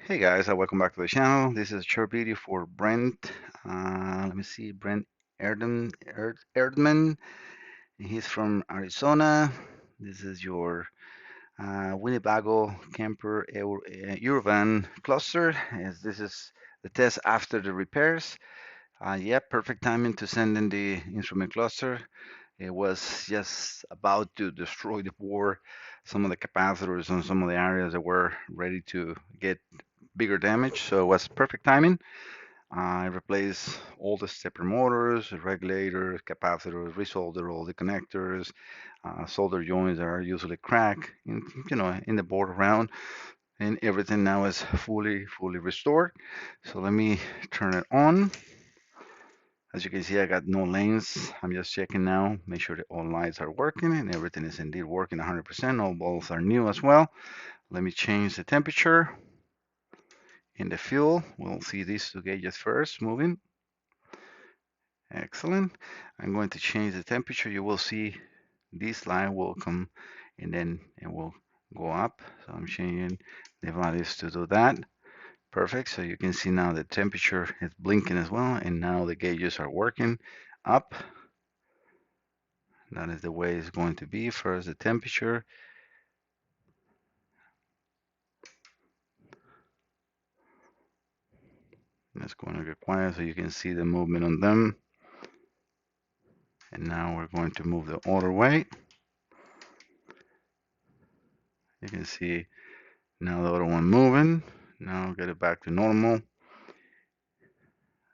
Hey guys, welcome back to the channel. This is a short video for Brent. Let me see, Brent Erdmann. He's from Arizona. This is your Winnebago camper EuroVan cluster. As this is the test after the repairs. Yeah, perfect timing to send in the instrument cluster. It was just about to destroy the board, some of the capacitors on some of the areas that were ready to get bigger damage, so it was perfect timing. I replaced all the stepper motors, regulators, capacitors, resoldered all the connectors, solder joints that are usually cracked, in the board around, and everything now is fully restored. So let me turn it on. As you can see, I got no lanes. I'm just checking now, make sure that all lights are working and everything is indeed working 100%. All bulbs are new as well. Let me change the temperature. In the fuel, we'll see these two gauges first moving. Excellent. I'm going to change the temperature. You will see this line will come and then it will go up. So I'm changing the values to do that. Perfect. So you can see now the temperature is blinking as well, and now the gauges are working up. That is the way it's going to be. First the temperature. It's going to get quiet so you can see the movement on them. And now we're going to move the other way. You can see now the other one moving. Now get it back to normal.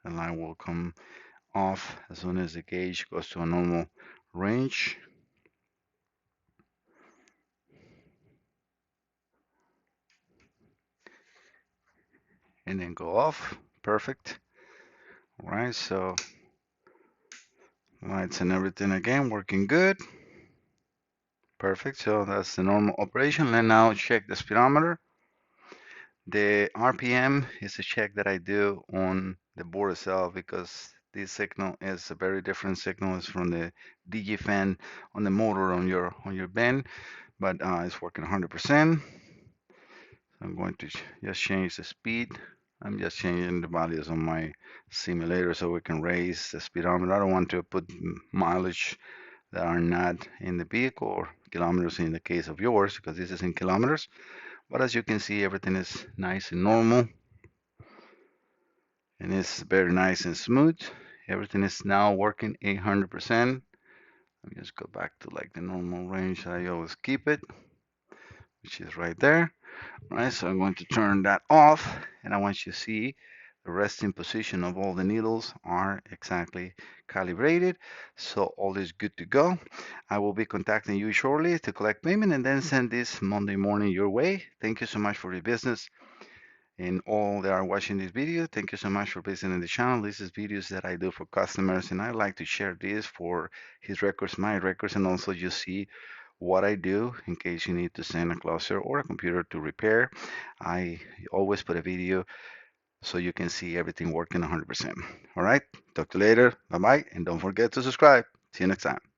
The line will come off as soon as the gauge goes to a normal range. And then go off. Perfect. All right, so lights and everything again working good. Perfect. So that's the normal operation. And now check the speedometer. The RPM is a check that I do on the board itself because this signal is a very different signal. It's from the DG fan on the motor on your band, but it's working 100%. I'm going to just change the speed. I'm just changing the values on my simulator so we can raise the speedometer. I don't want to put mileage that are not in the vehicle or kilometers in the case of yours because this is in kilometers. But as you can see, everything is nice and normal and it's very nice and smooth. Everything is now working 800%. Let me just go back to like the normal range that I always keep it, which is right there. All right, so I'm going to turn that off and I want you to see the resting position of all the needles are exactly calibrated, so all is good to go. I will be contacting you shortly to collect payment and then send this Monday morning your way. Thank you so much for your business and all that are watching this video. Thank you so much for visiting the channel. This is videos that I do for customers and I like to share this for his records, my records, and also you see what I do in case you need to send a cluster or a computer to repair. I always put a video so you can see everything working 100%. All right, talk to you later. Bye bye, and don't forget to subscribe. See you next time.